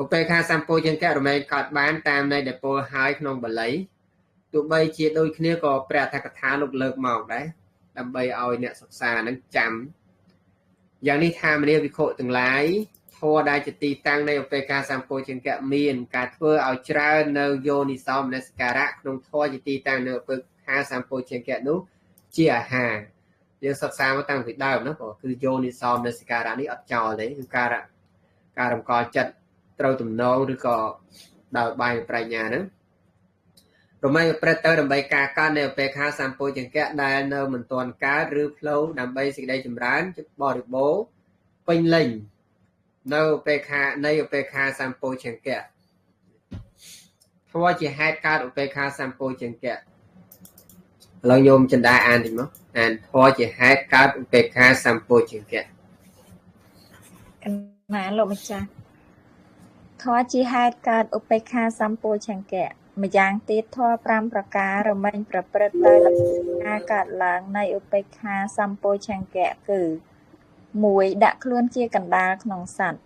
ឧបេខាសម្ពោជញ្ញៈរមែងកើតបានតាមនៃដែលពោលហើយក្នុងបាលីទោះបីជាដូចគ្នាក៏ព្រះអធិកថាលោកលើកមកដែរដើម្បីឲ្យអ្នកសិក្សានឹងចាំយ៉ាងនេះថាមនីវិខុទាំងឡាយធម៌ដែលជាទីតាំងនៃឧបេខាសម្ពោជញ្ញៈមានការធ្វើឲ្យច្រើននៅយោនិសោមនសិការៈក្នុងធម៌ជាទីតាំងនៅឧបេខាសម្ពោជញ្ញៈនោះជាអាហារយើងសិក្សាមកតាំងពីដើមណាព្រោះគឺយោនិសោមនសិការៈនេះអត់ចោលទេគឺការរំកល់ចិត្តត្រូវទំនងឬក៏ដោយបាយប្រាជ្ញាហ្នឹងរមែងប្រព្រឹត្តទៅដើម្បីការកើតនៃឧបេខាសម្ពោជញ្ញៈដែលនៅមិនទាន់កើតឬផ្លូវដើម្បីសេចក្តីចម្រើនបរិបូរណ៍ពេញលេញនៅឧបេខាសម្ពោជញ្ញៈធម៌ជាហេតុកើតឧបេខាសម្ពោជញ្ញៈឥឡូវញោមចិន្តាអានតិចមកអានធម៌ជាហេតុកើតឧបេខាសម្ពោជញ្ញៈកណាលោកម្ចាស់ធម៌ជាហេតុកើតឧបេខាសម្ពោជញ្ញៈម្យ៉ាងទៀតធម៌5ប្រការរមែងប្រព្រឹត្តទៅដោយការកើតឡើងនៃឧបេខាសម្ពោជញ្ញៈគឺ 1. ដាក់ខ្លួនជាកណ្ដាលក្នុងសត្វ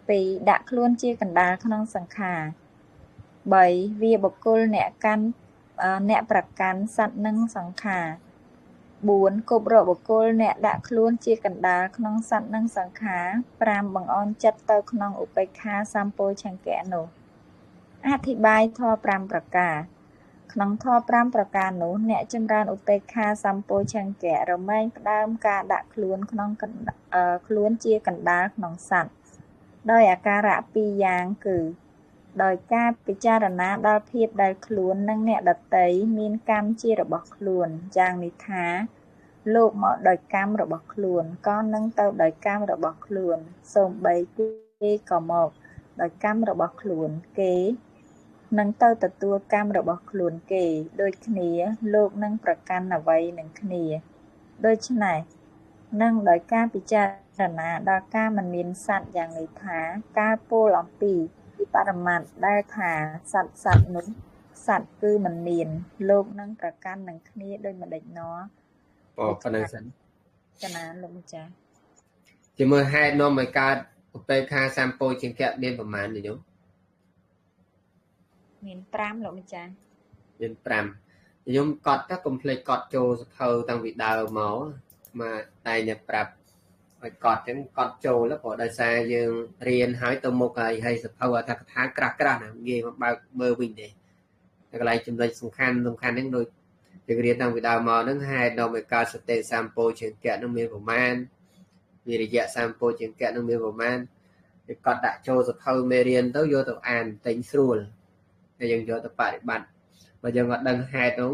2. ដាក់ខ្លួនជាកណ្ដាលក្នុងសង្ខារ 3. វាបុគ្គលអ្នកប្រកាន់សត្វនិងសង្ខារ 4. គប់រកបុគ្គលអ្នកដាក់ខ្លួនជាកណ្ដាលក្នុងសត្វនិងសង្ខារ 5. បង្អន់ចិត្តទៅក្នុងឧបេខាសម្ពោជញ្ញៈនោះអធិប្បាយធម៌5ប្រការក្នុងធម៌5ប្រការនោះអ្នកចម្រើនឧបេខាសម្ពោជញ្ញៈរមែងផ្ដើមការដាក់ខ្លួនជាកណ្ដាលក្នុងសត្វដោយអាការៈ2យ៉ាងគឺដោយការពិចារណាដល់ភាពដែលខ្លួននិងអ្នកដទៃមានកម្មជារបស់ខ្លួនយ៉ាងនេះថាលោកមកដោយកម្មរបស់ខ្លួនក៏នឹងទៅដោយកម្មរបស់ខ្លួនសូម្បីគេក៏មកដោយកម្មរបស់ខ្លួនគេនឹងទៅទទួលកម្មរបស់ខ្លួនគេដូចគ្នាលោកនឹងប្រកាន់អ្វីនឹងគ្នាដូច្នេះនឹងដោយការពិចារណាដល់ការមិនមានសត្វយ៉ាងនេះថាការពោលអំពីបរមត្ថដែលថាសត្វនោះសត្វគឺមិនមានលោកនឹងប្រកាន់នឹងគ្នាដោយម្ដេចណោប៉ុណ្ណឹងសិនកណាលោកម្ចាស់ជាមើលហេតុនាំឲ្យកើតឧបេខាសម្ពោជញ្ញៈមានប្រមាណទេញោមមាន5លោកម្ចាស់មាន5ខ្ញុំកត់តែកុំភ្លេចកត់ចូលសភៅតាំងពីដើមមកតែអ្នកប្រាប់ឲ្យកត់ចឹងកត់ចូលព្រោះដោយសារយើងរៀនហើយទៅមុខហើយសភៅអត្ថកថាក្រាស់ណាងាយមកបើកមើលវិញទេតែកន្លែងចំណុចសំខាន់ហ្នឹងដូចយើងរៀនតាំងពីដើមមកហ្នឹងហេតុនាំឲ្យកើតសតិសម្ពោជញ្ញៈនឹងមានប្រមាណវិរិយៈសម្ពោជញ្ញៈនឹងមានប្រមាណគេកត់ដាក់ចូលសភៅមេរៀនទៅយកទៅអានតែងស្រួលហើយយើងយកទៅបប្រតិបត្តិបើយើងអត់ដឹងហេតុនោះ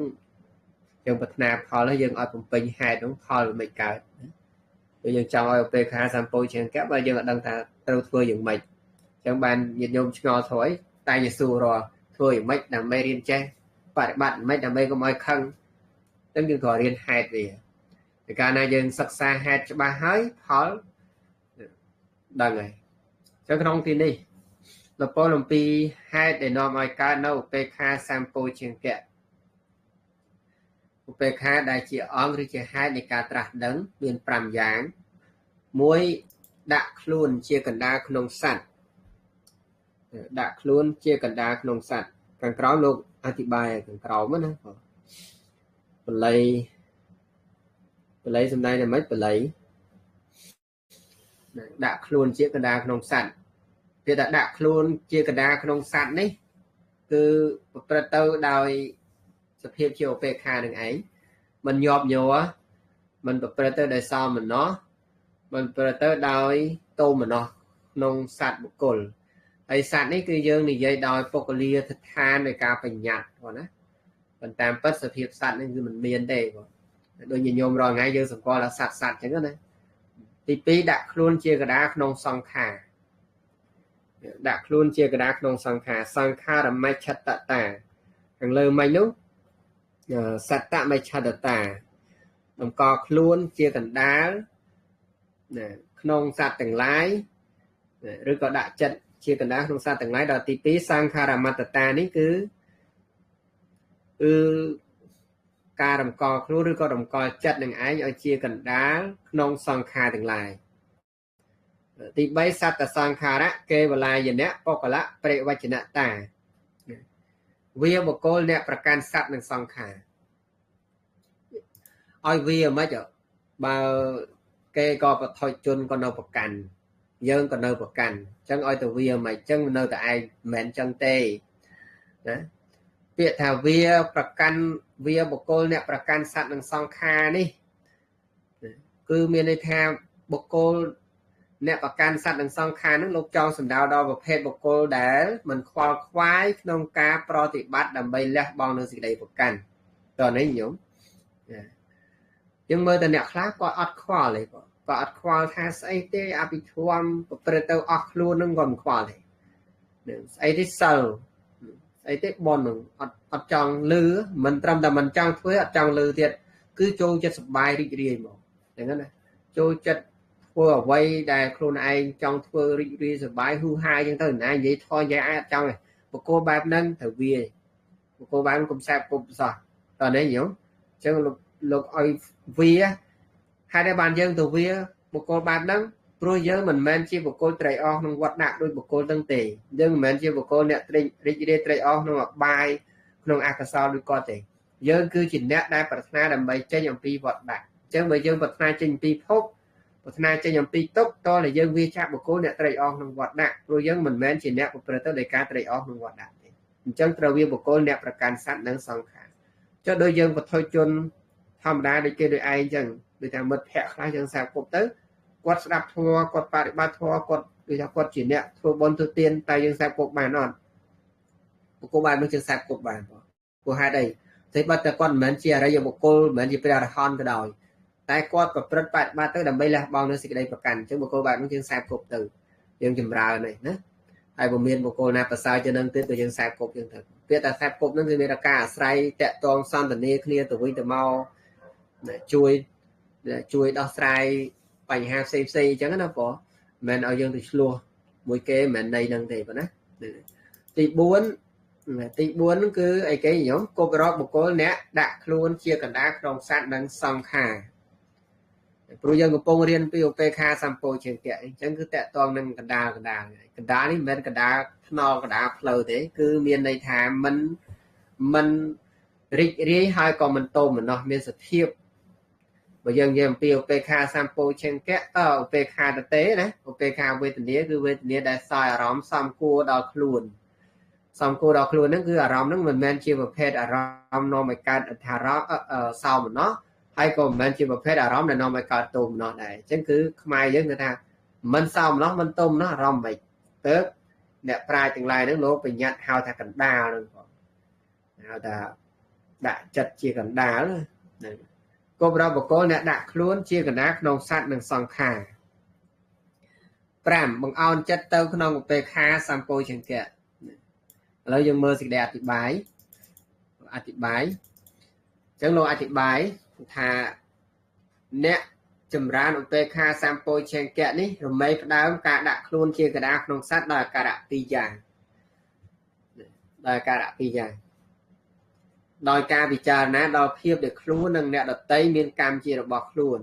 យើងប្រាថ្នាផលហើយយើងអត់បំពេញហេតុនោះផលមិនកើតពេលយើងចង់ឲ្យឧបេខាសម្ពោជញ្ញៈបើយើងអត់ដឹងថាត្រូវធ្វើយ៉ាងម៉េចអញ្ចឹងបានញាតិញោមឆ្ងល់ស្រួយតែយេស៊ូរាល់ធ្វើយ៉ាងម៉េចដើម្បីរៀនចេះបប្រតិបត្តិមិនដើម្បីកុំឲ្យខឹងអញ្ចឹងយើងក៏រៀនហេតុវាតែកាលណាយើងសិក្សាហេតុច្បាស់ហើយផលដឹងហើយអញ្ចឹងក្នុងទីនេះលពលអំពីហេតុដែលនាំឲ្យកើតនៅឧបេខាសម្ពោជញ្ញៈឧបេខាដែលជាអង្គឬជាហេតុនៃការត្រាស់ដឹងមាន5យ៉ាង1ដាក់ខ្លួនជាកណ្ដាលក្នុងសត្វដាក់ខ្លួនជាកណ្ដាលក្នុងសត្វខាងក្រោមលោកអธิบายខាងក្រោមណាបល័យសំដែងតែម៉េចបល័យដាក់ខ្លួនជាកណ្ដាលក្នុងសត្វវាថាដាក់ខ្លួនជាកណ្ដាលក្នុងសត្វនេះគឺប្រព្រឹត្តទៅដោយសភាពជាឧបេខានឹងឯងមិនញាប់ញ័រមិនប្រព្រឹត្តទៅដោយសោមនស្សមិនប្រព្រឹត្តទៅដោយទោមនស្សក្នុងសត្វបុគ្គលហើយសត្វនេះគឺយើងនិយាយដោយពុគលាធិដ្ឋាននៃការបញ្ញត្តិបងណាប៉ុន្តែពិតសភាពសត្វនេះគឺមិនមានទេបងដូចញញោមរាល់ថ្ងៃយើងសម្គាល់ថាសត្វអញ្ចឹងណាទី2ដាក់ខ្លួនជាកណ្ដាលក្នុងសង្ខារដាក់ខ្លួនជាកណ្ដាលក្នុងសង្ខារមច្ឆតតាខាងលើមិញនោះសត្តមច្ឆតតាតម្កល់ខ្លួនជាកណ្ដាលក្នុងសត្វទាំងឡាយឬក៏ដាក់ចិត្តជាកណ្ដាលក្នុងសត្វទាំងឡាយដល់ទី2សង្ខារមត្តតានេះគឺការរំកល់ខ្លួនឬក៏រំកល់ចិត្តនឹងឯងឲ្យជាកណ្ដាលក្នុងសង្ខារទាំងឡាយ ទី3សត្វសង្ខារៈគេវលាយនៈបកលៈប្រេវចនតាវាបុគ្គលអ្នកប្រកាន់សត្វនិងសង្ខារឲ្យវាមិនបើគេក៏បថុជនក៏នៅប្រកាន់យើងក៏នៅប្រកាន់អញ្ចឹងឲ្យទៅវាមិនអញ្ចឹងនៅតែឯងមិនមែនអញ្ចឹងទេណាពាក្យថាវាប្រកាន់វាបុគ្គលអ្នកប្រកាន់សត្វនិងសង្ខារនេះគឺមានន័យថាបុគ្គលអ្នកប្រកាន់សត្វនិងសង្ខារនឹងលោកចង់សំដៅដល់ប្រភេទបុគ្គលដែលមិនខ្វល់ខ្វាយក្នុងការប្រតិបត្តិដើម្បីលះបង់នៅសេចក្តីប្រកាន់តើនេះញោមយើងមើលតែអ្នកខ្លះគាត់អត់ខ្វល់ទេគាត់អត់ខ្វល់ថាស្អីទេអភិធម្មប្រព្រឹត្តទៅអស់ខ្លួននឹងគាត់មិនខ្វល់ទេស្អីទេសិលស្អីទេបននឹងអត់ចង់លឺមិនត្រឹមតែមិនចង់ធ្វើអត់ចង់លឺទៀតគឺចូលចិត្តសប្បាយរីករាយមកហ្នឹងណាចូលចិត្តធ្វើអ្វីដែលខ្លួនឯងចង់ធ្វើរីករាយសប្បាយហ៊ូហាយអញ្ចឹងទៅណានិយាយថយនិយាយអត់ចង់ទេបកគោបែបហ្នឹងទៅវាបកគោបែបកុំសែបគប់សោះតើនេះញោមអញ្ចឹងលោកឲ្យវាហើយដែលបានយើងទៅវាបកគោបែបហ្នឹងព្រោះយើងមិនមែនជាបកគោត្រេកអរក្នុងវត្តដាក់ដោយបកគោទាំងទេយើងមិនមែនជាបកគោអ្នករីករាយត្រេកអរក្នុងអបាយក្នុងអកុសលដូចគាត់ទេយើងគឺជាអ្នកដែលប្រាថ្នាដើម្បីចេញអំពីវត្តដាក់អញ្ចឹងបើយើងប្រាថ្នាចេញអំពីភពប្រាថ្នាចេញអំពីទុកតតែយើងវាចាក់បុគ្គលអ្នកត្រេកអរក្នុងវត្តដាក់ព្រោះយើងមិនមែនជាអ្នកប្រព្រឹត្តទៅដោយការត្រេកអរក្នុងវត្តដាក់ទេអញ្ចឹងត្រូវវាបុគ្គលអ្នកប្រកាន់សត្វនិងសង្ខារចុះដោយយើងបថុជនធម្មតាដូចគេដូចឯងអញ្ចឹងដូចថាមិត្តភ័ក្ដិខ្លះយើងសាបគប់ទៅគាត់ស្ដាប់ធម៌គាត់បប្រតិបត្តិធម៌គាត់ដូចថាគាត់ជាអ្នកធ្វើបុណ្យធ្វើទានតែយើងសាបគប់បានអត់បុគ្គលបែបនោះយើងសាបគប់បានព្រោះហេតុអីតែបើតែគាត់មិនមែនជាអរិយបុគ្គលមិនមែនជាព្រះអរហន្តក៏ដោយតែគាត់ប្រព្រឹត្តបដិបត្តិទៅដើម្បីលះបង់នៅសេចក្តីប្រកាន់អញ្ចឹងបុគ្គលបែបនោះយើងសែបគប់ទៅយើងចម្រើននេះណាហើយបើមានបុគ្គលណាប្រសើរជាងនឹងទៀតក៏យើងសែបគប់យើងទៅពាក្យថាសែបគប់ហ្នឹងគឺមានការអាស្រ័យតាក់ទងសន្ទនាគ្នាទៅវិញទៅមកជួយដោះស្រាយបញ្ហាផ្សេងអញ្ចឹងណាបងមិនមែនឲ្យយើងទៅឆ្លោះមួយគេមិនមែនន័យហ្នឹងទេបងណាទី4គឺអីគេញោមគប់រកបុគ្គលអ្នកដាក់ខ្លួនជាកណ្ដាលក្នុងសត្វនិងសង្ខារព្រោះយើងកំពុងរៀនពីឧបេក្ខាសម្ពោជង្គៈអញ្ចឹងគឺតកតងនឹងកណ្ដាលនេះមិនមែនកណ្ដាលថ្នល់កណ្ដាលផ្លូវទេគឺមានន័យថាមិនរីករាយហើយក៏មិនតោមម្នោះមានសភាពបើយើងនិយាយអំពីឧបេក្ខាសម្ពោជង្គៈឧបេក្ខាតទេណាឧបេក្ខាវេទនាគឺវេទនាដែលសោយអារម្មណ៍សំគួរដល់ខ្លួនសំគួរដល់ខ្លួនហ្នឹងគឺអារម្មណ៍ហ្នឹងមិនមែនជាប្រភេទអារម្មណ៍នាំឲ្យកើតអត្ថរសោមនស្សហើយក៏មិនមែនជាប្រភេទអារម្មណ៍ដែលនាំឲ្យកើតទោមនស្សដែរអញ្ចឹងគឺខ្មែរយើងគឺថាមិនសោមនស្សមិនទោមនស្សអារម្មណ៍មិនទៅអ្នកប្រាជ្ញទាំងឡាយហ្នឹងលោកបញ្ញត្តិហៅថាកណ្ដាលហ្នឹងបងហៅថាដាក់ចិត្តជាកណ្ដាលហ្នឹងគប់រកបុគ្គលអ្នកដាក់ខ្លួនជាកណ្ដាលក្នុងសត្វនិងសង្ខារ5បង្អោនចិត្តទៅក្នុងឧបេក្ខាសម្ពោជង្គៈឥឡូវយើងមើលសេចក្តីអធិប្បាយអញ្ចឹងលោកអធិប្បាយថាអ្នកចម្រើនឧបេក្ខាសម្ពោជង្គៈនេះរមែងផ្ដើមការដាក់ខ្លួនជាកណ្ដាលក្នុងសត្វដោយអាការៈ2យ៉ាងដោយការពិចារណាដល់ភាពដែលខ្លួននិងអ្នកដតីមានកម្មជារបស់ខ្លួន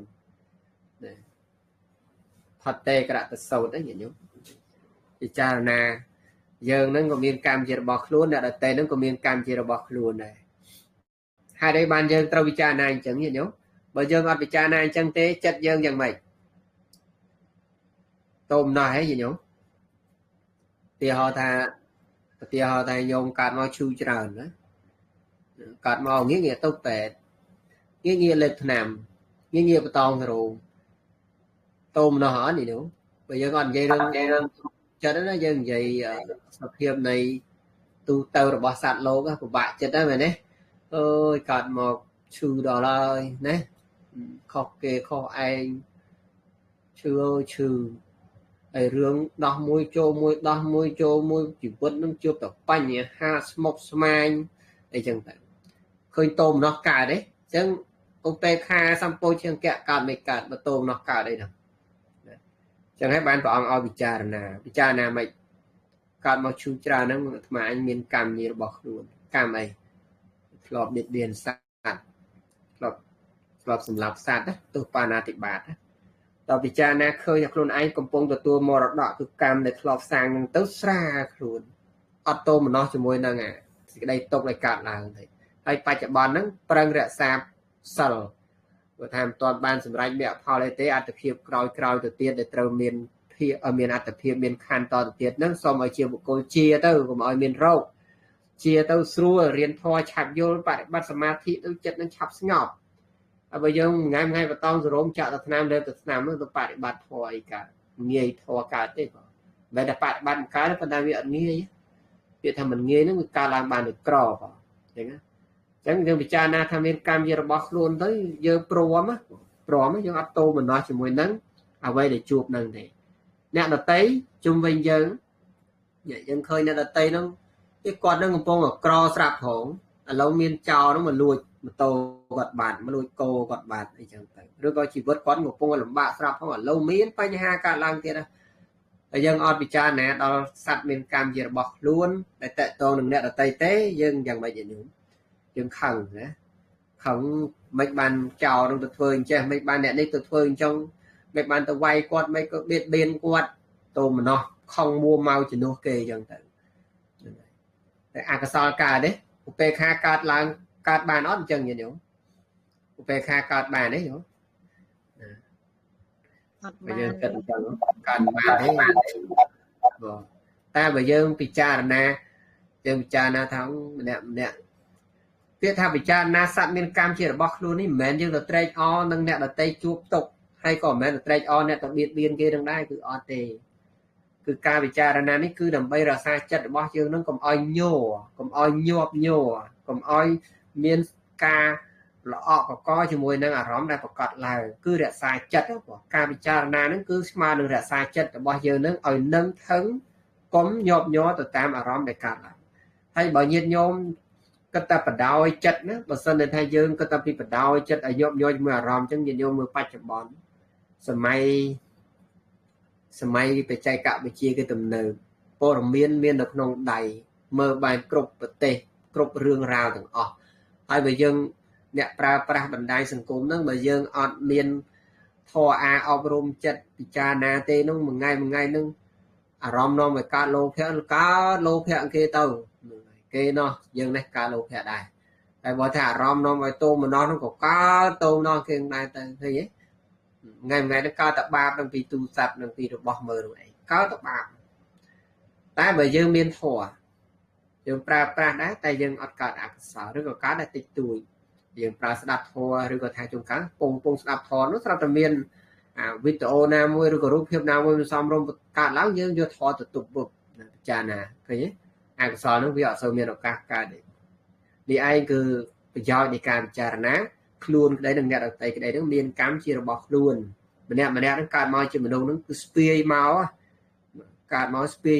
ផតេក្រតសោតហ្នឹងញោមពិចារណាយើងនឹងក៏មានកម្មជារបស់ខ្លួនអ្នកដតីនឹងក៏មានកម្មជារបស់ខ្លួនដែរហើយđâyបានយើងត្រូវពិចារណាអញ្ចឹងញោមបើយើងអត់ពិចារណាអញ្ចឹងទេចិត្តយើងយ៉ាងម៉េចតោមណោះហីញោមឧទាហរណ៍ថាញោមកើតមកឈឺច្រើនណាកើតមកងាកទៅពេទ្យងាកលេបថ្នាំងាកបតងទៅរោងតោមណោះអត់ញោមបើយើងអត់និយាយរឿងចិត្តណាយើងនិយាយសភាពនៃទូទៅរបស់សត្វលោកពិបាកចិត្តហ្នឹងមែនទេអើយកើតមកឈឺដល់ហើយណាខុសគេខុសឯងឈឺហើយរឿងដោះមួយចូលមួយដោះមួយចូលមួយជីវិតនឹងជួបតែបញ្ហាស្មុគស្មាញអីចឹងទៅឃើញតោមណោះកើតទេអញ្ចឹងឧបេក្ខាសម្ពោជង្គៈកើតមិនកើតបើតោមណោះកើតអីហ្នឹងចឹងហើយបានព្រះអង្គឲ្យពិចារណាមិនកើតមកឈឺច្រើនហ្នឹងអាត្មាអញមានកម្មងាររបស់ខ្លួនកម្មអីធ្លាប់បៀតបៀនសត្វធ្លាប់សម្លាប់សត្វទោសបាណាតិបាតត តពិចារណាឃើញថាខ្លួនឯងកំពុងទទួលមរតកគឺកម្មដែលធ្លាប់សាងនឹងទៅស្រាខ្លួនអត់តោមនោះជាមួយនឹងសេចក្តីទុកដែលកើតឡើងទៅហើយបច្ចុប្បន្នហ្នឹងប្រឹងរក្សាសិលព្រោះថាមិនទាន់បានសម្រេចមគ្គផលអីទេអត្តភាពក្រោយទៅទៀតដែលត្រូវមានមានអត្តភាពមានខណ្ឌតទៅទៀតហ្នឹងសូមឲ្យជាបុគ្គលជាទៅកុំឲ្យមានរោគជាទៅស្រួលរៀនធម៌ឆាប់យល់បប្រតិបត្តិសមាធិទៅចិត្តនឹងឆាប់ស្ងប់ហើយបើយើងថ្ងៃបតងសរោមចាក់ទៅឆ្នាំលើទៅឆ្នាំទៅបប្រតិបត្តិធម៌អីកើតងាយធម៌កើតទេបងមិនតែបប្រតិបត្តិកើតប៉ុន្តែវាអត់ងាយវាថាមិនងាយហ្នឹងវាកើតឡើងបានដូចក្របងអញ្ចឹងយើងពិចារណាថាមានកម្មជារបស់ខ្លួនទៅយើងព្រមយើងអត់តោមនោះជាមួយនឹងអ្វីដែលជួបនឹងទេអ្នកដតីជុំវិញយើងឃើញអ្នកដតីហ្នឹងគេគាត់នឹងកំពុងក្រស្រាប់ផងឥឡូវមានចោលហ្នឹងមកលួចម៉ូតូគាត់បាត់មកលួចគោគាត់បាត់អីចឹងទៅឬក៏ជីវិតគាត់កំពុងលំបាកស្រាប់ផងឥឡូវមានបញ្ហាកើតឡើងទៀតហើយយើងអត់ពិចារណាដល់សត្វមានកម្មជារបស់ខ្លួនដែលតកតងនឹងអ្នកដតីទេយើងយ៉ាងម៉េចយើងខឹងណាខឹងមិនបានចោលនឹងទៅធ្វើអញ្ចេះមិនបានអ្នកនេះទៅធ្វើអញ្ចឹងមិនបានទៅវាយគាត់មិនក៏បៀតបៀនគាត់តោម្នោះខំមួមកជំនួសគេអញ្ចឹងទៅតែអកុសលកើតទេឧបេក្ខាកើតឡើងកើតបានអត់អញ្ចឹងញាតិញោមឧបេក្ខាកើតបានទេញោមអត់បានយើងគិតអញ្ចឹងកើតបានទេបងតែបើយើងពិចារណាថាម្នាក់ពាក្យថាពិចារណាសត្វមានកម្មជារបស់ខ្លួននេះមិនមែនយើងទៅត្រេកអរនឹងអ្នកដតីជួបទុកហើយក៏មិនមែនទៅត្រេកអរអ្នកទៅបៀតបៀនគេនឹងដែរគឺអត់ទេគឺការពិចារណានេះគឺដើម្បីរក្សាចិត្តរបស់យើងនឹងកុំឲ្យញ័រកុំឲ្យញាប់ញ័រកុំឲ្យមានការល្អកកជាមួយនឹងអារម្មណ៍ដែលប្រកបឡើងគឺរក្សាចិត្តព្រោះការពិចារណានឹងគឺស្មើនឹងរក្សាចិត្តរបស់យើងនឹងឲ្យនឹងថឹងកុំញាប់ញ័រទៅតាមអារម្មណ៍ដែលកើតឡើងហើយបើញាតិញោមគិតតែបដ ாய் ចិត្តណាបើសិនថាយើងគិតតែពីបដ ாய் ចិត្តឲ្យញាប់ញ័រជាមួយអារម្មណ៍អញ្ចឹងញាតិញោមមើលបច្ចុប្បន្នសម័យបច្ចេកវិទ្យាគឺទំនើបព័ត៌មានមាននៅក្នុងដៃមើលបានគ្រប់ប្រទេសគ្រប់រឿងរ៉ាវទាំងអស់ហើយបើយើងអ្នកប្រើប្រាស់បណ្ដាញសង្គមហ្នឹងបើយើងអត់មានធម៌អប់រំចិត្តពិចារណាទេហ្នឹងមួយថ្ងៃហ្នឹងអារម្មណ៍នាំឲ្យកើតលោភៈគេទៅគេនោះយើងនេះកើតលោភៈដែរតែបើថាអារម្មណ៍នាំឲ្យតោមនោះហ្នឹងក៏កើតតោមនោះគេដែរទៅឃើញទេថ្ងៃហ្នឹងកើតតែបាបនឹងពីទូរស័ព្ទនឹងពីរបស់មើលនោះឯងកើតតែបាបតែបើយើងមានធម៌យើងប្រើប្រាស់ដែរតែយើងអត់កើតអកុសលឬក៏កើតតែតិចតួចយើងប្រើស្ដាប់ធម៌ឬក៏ថាជួនកាលពងស្ដាប់ធម៌នោះស្រាប់តែមានវីដេអូណាមួយឬក៏រូបភាពណាមួយសំរុំកើតឡើងយើងយកធម៌ទៅទប់ពិចារណាឃើញទេអកុសលនោះវាអត់សូវមានឱកាសកើតទេនេះឯងគឺប្រយោជន៍នៃការពិចារណាខ្លួនក្តីនិងអ្នកដទៃក្តីនឹងមានកម្មជារបស់ខ្លួនម្នាក់នឹងកើតមកជាមនុស្សនឹងគឺស្ពាយមកកើតមកស្ពាយ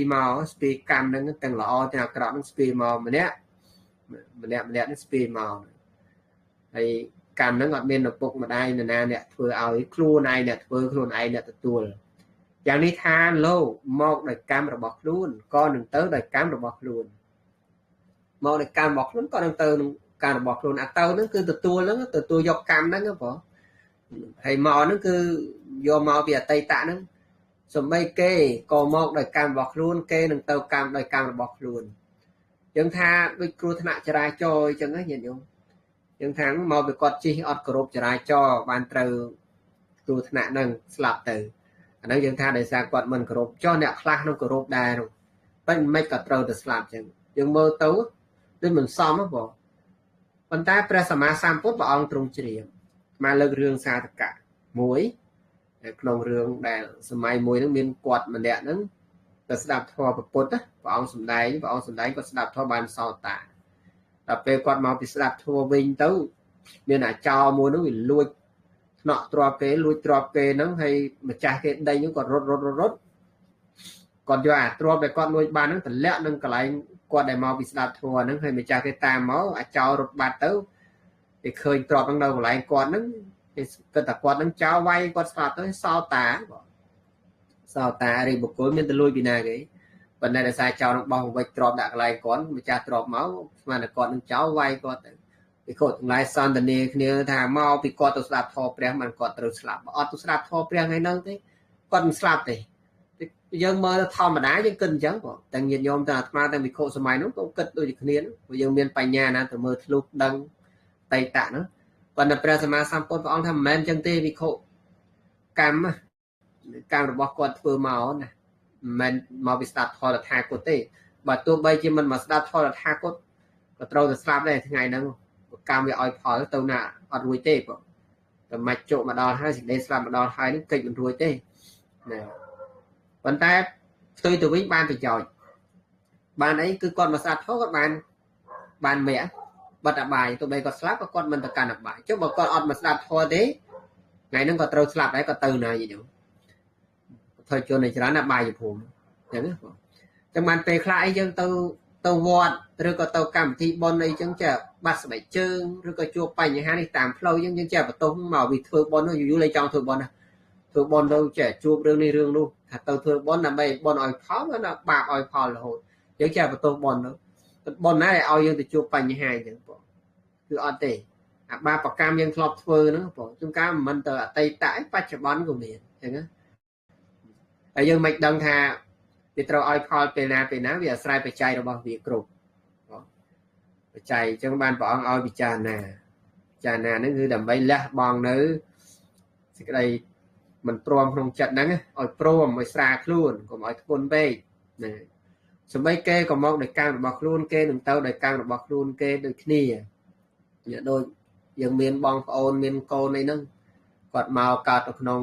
កម្មនឹងទាំងល្អទាំងអាក្រក់នឹងស្ពាយមកម្នាក់នឹងស្ពាយមកហើយកម្មនឹងអត់មានឪពុកម្ដាយនរណាអ្នកធ្វើឲ្យខ្លួនឯងអ្នកធ្វើខ្លួនឯងអ្នកទទួលយ៉ាងនេះថាលោកមកដោយកម្មរបស់ខ្លួនក៏នឹងទៅដោយកម្មរបស់ខ្លួនមកដោយកម្មរបស់ខ្លួនក៏នឹងទៅនឹងកម្មរបស់ខ្លួនអាទៅហ្នឹងគឺទទួលយកកម្មហ្នឹងបងហើយមកហ្នឹងគឺយកមកពីអតីតហ្នឹងសំបីគេក៏មកដោយកម្មរបស់ខ្លួនគេនឹងទៅកម្មដោយកម្មរបស់ខ្លួនយើងថាដូចគ្រោះថ្នាក់ចរាចរណ៍អញ្ចឹងណាញាតិញោមយើងថាមកពីគាត់ជិះអត់គោរពចរាចរណ៍បានត្រូវគ្រោះថ្នាក់ហ្នឹងស្លាប់ទៅអាហ្នឹងយើងថាដោយសារគាត់មិនគោរពចុះអ្នកខ្លះនឹងគោរពដែរនោះតែមិនក៏ត្រូវទៅស្លាប់អញ្ចឹងយើងមើលទៅដូចមិនសមហ៎បងប៉ុន្តែព្រះសម្មាសម្ពុទ្ធព្រះអង្គទ្រង់ជ្រាបមកលើករឿងសាធកៈមួយក្នុងរឿងដែលសម័យមួយហ្នឹងមានគាត់ម្នាក់ហ្នឹងទៅស្ដាប់ធម៌ពុទ្ធព្រះអង្គសំដែងគាត់ស្ដាប់ធម៌បានសោតាដល់ពេលគាត់មកពីស្ដាប់ធម៌វិញទៅមានអាចោរមួយហ្នឹងវាលួចថ្នាក់ទ្របគេហ្នឹងហើយម្ចាស់គេដេញហ្នឹងគាត់រត់គាត់យកអាទ្របដែលគាត់លួចបានហ្នឹងតម្លាក់នឹងកន្លែងគាត់ដែលមកពីស្ដាប់ធម៌ហ្នឹងហើយម្ចាស់គេតាមមកអាចោររត់បាត់ទៅគេឃើញទ្របហ្នឹងនៅកន្លែងគាត់ហ្នឹងគេគិតថាគាត់ហ្នឹងចោលវាយគាត់ស្លាប់ទៅសោតារីបុគ្គលមានទៅលួចពីណាគេប៉ុន្តែដោយសារចោលនឹងបោះវិចទ្របដាក់កន្លែងគាត់ម្ចាស់ទ្របមកស្មានតែគាត់នឹងចោលវាយគាត់ទៅ ពីគាត់ទាំងឡាយសន្តានាគ្នាថាមកពីគាត់ទៅស្ដាប់ធម៌ព្រះមិនគាត់ត្រូវស្លាប់អត់ទៅស្ដាប់ធម៌ព្រះថ្ងៃហ្នឹងទេគាត់មិនស្លាប់ទេយើងមើលធម្មតាយើងគិតអញ្ចឹងបងទាំងញាតិញោមទាំងអាត្មាទាំងវិខុសម័យនោះក៏គិតដូចគ្នាព្រោះយើងមានបញ្ញាណាទៅមើលធ្លុះដឹងតៃតៈហ្នឹងប៉ុន្តែព្រះសម្មាសម្ពុទ្ធព្រះអង្គថាមិនមែនអញ្ចឹងទេវិខុកម្មរបស់គាត់ធ្វើមកណាមិនមកពីស្ដាប់ធម៌តថាគតទេបើទោះបីជាមិនមកស្ដាប់ធម៌តថាគតក៏ត្រូវតែស្លាប់ដែរថ្ងៃហ្នឹងកម្មវាឲ្យផលទៅណាអត់រួចទេបងតែមកជក់មកដល់ហើយសេចក្តីស្លាប់មកដល់ហើយនេះកិច្ចមិនរួចទេណាប៉ុន្តែផ្ទុយទៅវិញបានប្រយោជន៍បានអីគឺគាត់មកស្ដាប់ធម៌គាត់បានមេបတ်អបាយទោះបីគាត់ស្លាប់ក៏គាត់មិនទៅកាន់អបាយចុះបើគាត់អត់មកស្ដាប់ធម៌ទេថ្ងៃហ្នឹងក៏ត្រូវស្លាប់ដែរក៏ទៅណាយីហ្នឹងធ្វើជនในច្រើនអបាយភូមិអញ្ចឹងណាបងចឹងបានពេលខ្លះអីយើងទៅវត្តឬក៏ទៅកម្មវិធីបុណ្យអីចឹងចេះបាត់ស្បែកជើងឬក៏ជួបបញ្ហានេះតាមផ្លូវយើងចេះបន្ទោសមកវាធ្វើបុណ្យយូរៗលេចង់ធ្វើបុណ្យណាធ្វើបុណ្យទៅចេះជួបរឿងនេះរឿងនោះថាទៅធ្វើបុណ្យដើម្បីបុណ្យឲ្យផលណាបាបឲ្យផលរហូតយើងចេះបន្ទោសបុណ្យទៅបុណ្យណាឲ្យយើងទៅជួបបញ្ហាអញ្ចឹងបងគឺអត់ទេអាបាបកម្មយើងធ្លាប់ធ្វើហ្នឹងបងជួនកាលមិនទៅអតីតបច្ចុប្បន្នក៏មានអញ្ចឹងណាហើយយើងមិនដឹងថាវាត្រូវឲ្យផលពេលណាវាអាស្រ័យបច្ច័យរបស់វាគ្រប់បច្ច័យអញ្ចឹងបានព្រះអង្គឲ្យពិចារណាហ្នឹងគឺដើម្បីលះបង់នៅសេចក្តីមិនព្រមក្នុងចិត្តហ្នឹងឲ្យព្រមឲ្យស្រាលខ្លួនកុំឲ្យធ្ងន់ពេកណាសម្បីគេក៏មកដោយកម្មរបស់ខ្លួនគេនឹងទៅដោយកម្មរបស់ខ្លួនគេដូចគ្នាដូចយើងមានបងប្អូនមានកូនអីហ្នឹងគាត់មកកើតនៅក្នុង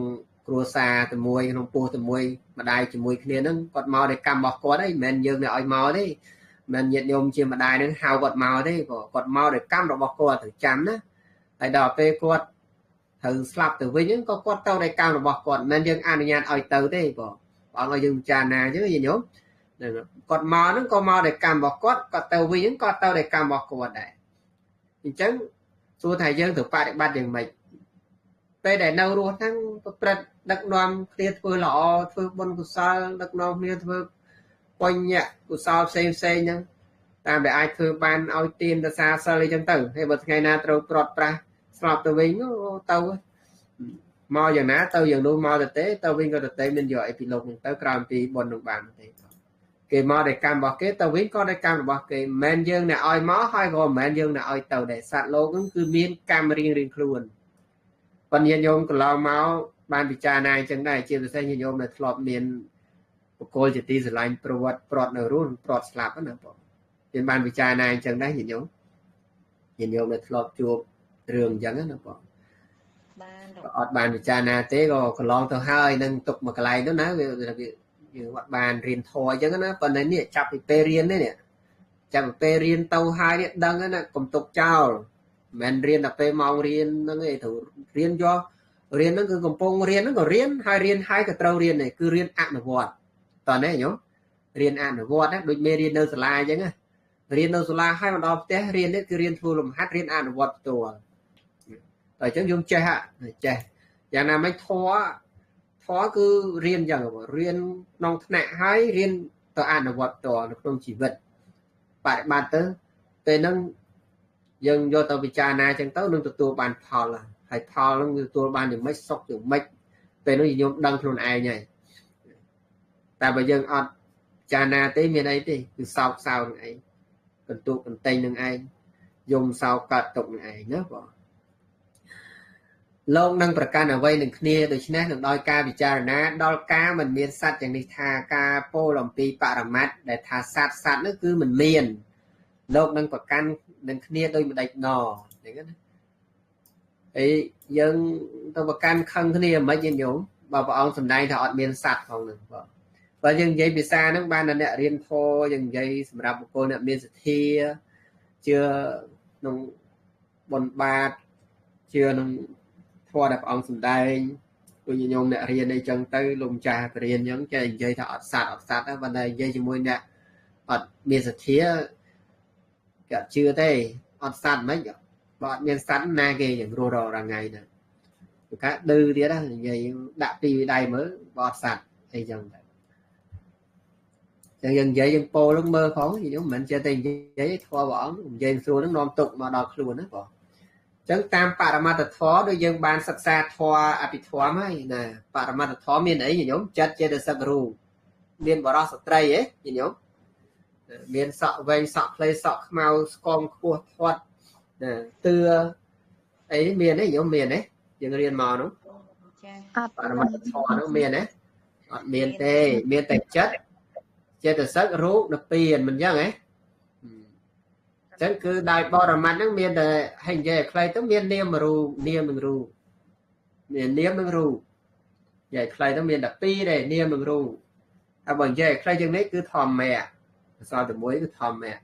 គ្រួសារតែមួយក្នុងពោះតែមួយម្ដាយជាមួយគ្នាហ្នឹងគាត់មកដោយកម្មរបស់គាត់ហ្នឹងមិនមែនយើងឲ្យមកទេមិនញាតិញោមជាម្ដាយហ្នឹងហៅគាត់មកទេគាត់មកដោយកម្មរបស់គាត់ត្រូវចាំណាហើយដល់ពេលគាត់ត្រូវស្លាប់ទៅវិញហ្នឹងក៏គាត់ទៅដោយកម្មរបស់គាត់មិនមែនយើងអនុញ្ញាតឲ្យទៅទេបងអង្គឲ្យយើងពិចារណាអញ្ចឹងញាតិញោមគាត់មកហ្នឹងក៏មកដោយកម្មរបស់គាត់គាត់ទៅវិញហ្នឹងក៏ទៅដោយកម្មរបស់គាត់ដែរអញ្ចឹងសួរថាយើងត្រូវបប្រតិបត្តិយ៉ាងម៉េចពេលដែលនៅរស់ហ្នឹងប្រព្រឹត្តដឹកនាំគ្នាធ្វើល្អធ្វើបុណ្យកុសលដឹកនាំគ្នាធ្វើបញ្ញកុសលផ្សេងហ្នឹងតាមដែលអាចធ្វើបានឲ្យទានទសាសិលអីចឹងទៅហើយបើថ្ងៃណាត្រូវប្រត់ប្រាស់ស្លាប់ទៅវិញទៅមកយ៉ាងណាទៅយ៉ាងនោះមកទៅវិញក៏ទៅមានយកអីពីលោកហ្នឹងទៅក្រោយពីបុណ្យនឹងបានទេគេមកដោយកម្មរបស់គេទៅវិញក៏ដោយកម្មរបស់គេមិនមែនយើងអ្នកឲ្យមកហើយក៏មិនមែនយើងអ្នកឲ្យទៅដែរសត្វលោកហ្នឹងគឺមានកម្មរៀងខ្លួនប៉ុន្តែញាតិញោមកន្លងមកបានពិចារណាអញ្ចឹងដែរជាពិសេសញាតិញោមដែលធ្លាប់មានបុគ្គលជាទីស្រឡាញ់ប្រវត្តិប្រត់នៅរស់ប្រត់ស្លាប់ណាបងមានបានពិចារណាអញ្ចឹងដែរញាតិញោមដែលធ្លាប់ជួបរឿងអញ្ចឹងណាបងបានអត់បានពិចារណាទេក៏កន្លងទៅហើយនឹងទុកមួយកន្លែងទៅណាវាយើងអត់បានរៀនធម៌អញ្ចឹងណាប៉ុន្តែនេះចាប់ពីពេលរៀននេះចាប់ពីពេលរៀនទៅហើយនេះដឹងណាកុំទុកចោលមិនរៀនតែពេលម៉ោងរៀនហ្នឹងឯងត្រូវរៀនយករៀនហ្នឹងគឺកំពុងរៀនហ្នឹងក៏រៀនហើយក៏ត្រូវរៀនដែរគឺរៀនអនុវត្តតើនេះញោមរៀនអនុវត្តណាដូចមេរៀននៅសាលាអញ្ចឹងណារៀននៅសាលាហើយមកដល់ផ្ទះរៀននេះគឺរៀនធ្វើលំហាត់រៀនអនុវត្តផ្ទាល់តែអញ្ចឹងយើងចេះយ៉ាងណាមិនធម៌គឺរៀនអញ្ចឹងរៀនក្នុងថ្នាក់ហើយរៀនទៅអនុវត្តផ្ទាល់នៅក្នុងជីវិតបប្រតិបត្តិទៅពេលហ្នឹងយើងយកទៅពិចារណាអញ្ចឹងទៅនឹងទទួលបានផលហើយផលហ្នឹងគឺទទួលបានយ៉ាងម៉េចសុខយ៉ាងម៉េចពេលនោះយើងដឹងខ្លួនឯងហើយតែបើយើងអត់ពិចារណាទេមានអីទេគឺសោកសៅនឹងឯងកន្ទុកកន្ទែងនឹងឯងយំសោកកើតទុកនឹងឯងណាបងលោកនឹងប្រកាន់អ្វីនឹងគ្នាដូច្នេះនឹងដោយការពិចារណាដល់ការមិនមានសត្វយ៉ាងនេះថាការពោលអំពីបរមត្តដែលថាសត្វនោះគឺមិនមានលោកនឹងប្រកាន់នឹងគ្នាដោយម្ដេចណអញ្ចឹងណាហើយយើងទៅប្រកាន់ខឹងគ្នាមិនញញោមបើព្រះអង្គសម្ដែងថាអត់មានសត្វផងនឹងបងបើយើងនិយាយភាសាហ្នឹងបានអ្នករៀនធម៌យើងនិយាយសម្រាប់បុគ្គលអ្នកមានសទ្ធាជឿក្នុងបុណ្យបាតជឿក្នុងធម៌ដែលព្រះអង្គសម្ដែងដូចញញោមអ្នករៀនអីចឹងទៅលោកម្ចាស់បរិញ្ញាអញ្ចឹងចេះនិយាយថាអត់សត្វហ្នឹងប៉ុន្តែនិយាយជាមួយអ្នកអត់មានសទ្ធាគេអត់ជឿទេអត់សត្វមិនបើអត់មានសត្វណាគេយ៉ាងរស់រាល់ថ្ងៃហ្នឹងគឺថាឌឺទៀតណានិយាយដាក់ពីដៃមើលបើអត់សត្វអីចឹងទៅ chẳng dần dậy dân po lúc mơ phóng gì giống mình chơi tiền giấy thua bỏ dây xua nó non tục mà đọt luôn đó bỏ chẳng tam paramata thó đôi dân ban sắc xa thua api thua mấy nè paramata thó miền ấy gì giống chất chơi được sắc ru miền bỏ ra sợi tray ấy gì giống miền sọ vây sọ play sọ màu con cua thoát nè từ ấy miền ấy giống miền ấy dân riêng màu đúng paramata thó nó miền ấy miền tê miền tạch chất chơi được sắc ru được tiền mình nhớ ấy chẳng cứ đại bò làm nó miền là hành về khai tới miền niêm mà ru niêm mình ru miền niêm mình ru vậy khai tới miền đặc pi này niêm mình ru bằng về khai chừng đấy cứ thòm mẹ sao từ muối cứ thòm mẹ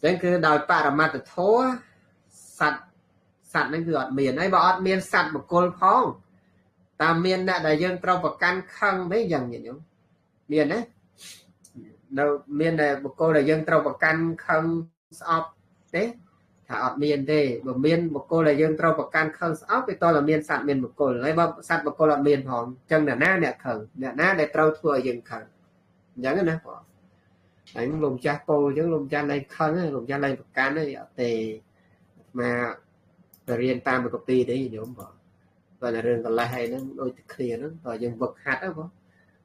chẳng cứ đại bò làm từ thố sạch sạch nó gọt miền ấy bỏ miền sạch một côn phong ta miền đã đại dân trâu và căn khăn mấy dần vậy nhỉ miền đấy đâu miền này một cô là dân trâu và căn khăn sọp thế thả miền thế một miền một cô là dân trâu và can khăn sọp thì tôi là miền sạt miền một cô lấy bao sạt một cô là miền hòn chân là na nè khẩn nè na để trâu thua dân khẩn giống cái này bỏ đánh lùng cha cô chứ lùng cha này khẩn lùng cha này một can đấy tề mà riêng tam một copy đấy giống bỏ và là rừng còn lại hay nó đôi clear nó rồi dân vật hạt đó bỏ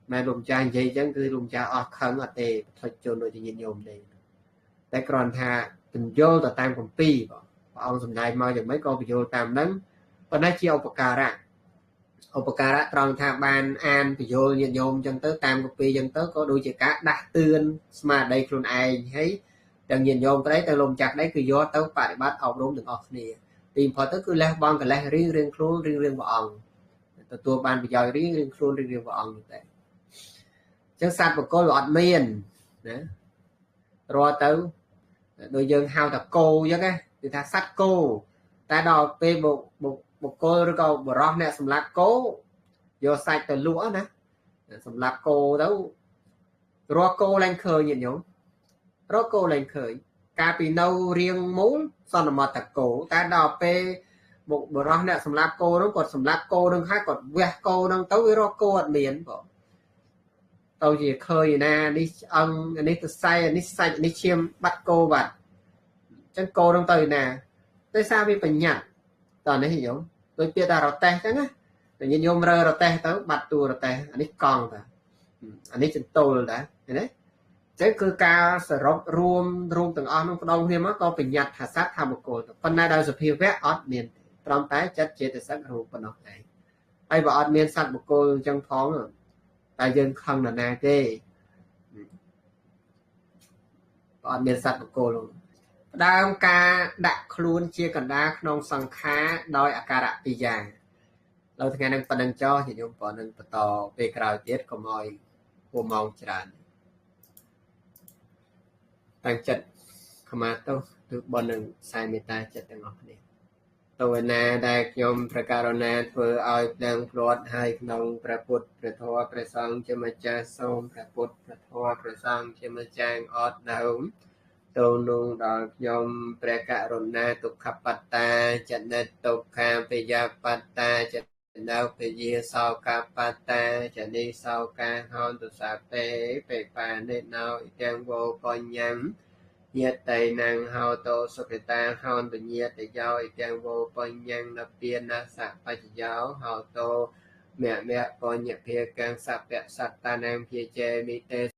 mà lùng cha gì chẳng cứ lùng cha ở khẩn ở tề thôi cho đôi thì nhìn nhôm nàyแต่ก่อนถ้าเป็นโยต่อตามของปีôngสมได้มาอย่างไม่ก็ไปโยตามนั้นก็ได้เชี่ยวอุปการะตรองทางบานอ่านไปโยญาติโยมจังเตอตามของปีจังเตอก็ดูจะกะดักเตือนสมาร์ทได้ครูนไอให้ดังญาติโยมก็ได้แต่ลมจากได้คือโยเตอปฏิบัติออกรวมถึงออกเนี่ยตีมพอเตอคือแลบองกับแลเรื่องครูเรื่องบ่องแต่ตัวบานไปโยเรื่องครูเรื่องบ่องแต่จังสัตว์บุคคลหลอดเมียนนะรอเตอโดยdân hao thật cô chứ cái thì ta sát cô ta đò pe một cô rồi còn bờ rong nè sầm lát cố vô sạch từ lúa nè sầm lát cô đâu ro cô lên khơi nhìn nhúng ro cô lên khơi capino riêng muốn sao mà thật cổ ta đò pe một bờ rong nè sầm lát cô nó còn sầm lát cô đừng khác còn ve cô đang tới với ro cô ở miền bộ tàu gì khơi nè đi ông đi từ say đi chiêm bắt cô bạn chân cô đang tới nè tại sao bị bệnh nhặt toàn đấy hiểu tôi biết ta rọt té chẳng á tự nhiên nhôm rơ rọt té tới bắt tua rọt té anh ấy còn cả anh ấy chân tôi đã đấy chứ cứ ca sở rộp ruom từng on nó đông hiếm á có bệnh nhặt hạ sát tham một cô phần này đâu sự phiêu vét ót miền trong tái chất chế từ sắc ruột phần nó này ai bảo ót miền sát một cô trong thoáng rồi tại dân không là nè kê ót miền sát một cô luôn đang ca đặt luôn chia cần đa nông sang khá đôi akara pizza lâu thì ngày đang phần đang cho thì chúng còn đang tỏ về cào tiết của mọi của mong tràn tăng chất không ai đâu được bọn đừng sai meta chất đang ngọc này tôi na đại nhom prakarana vừa ai đang plot hai nông praput prathoa prasang chemacha som praput prathoa prasang chemachang ọt đầu tô nung đo nhom prakarana tục khắp pata chân net tục kham peya pata chân đau peya sau kapata chân đi sau ca hon tu sa pe pe pa ne nau itang vô con nhắm nhiệt tây năng hao tô soketa hon tu nhiệt tây giao itang vô con nhang na pien na sa pa giáo hao tô mẹ con nhiệt phe càng sa pe sat ta nam phe che mi te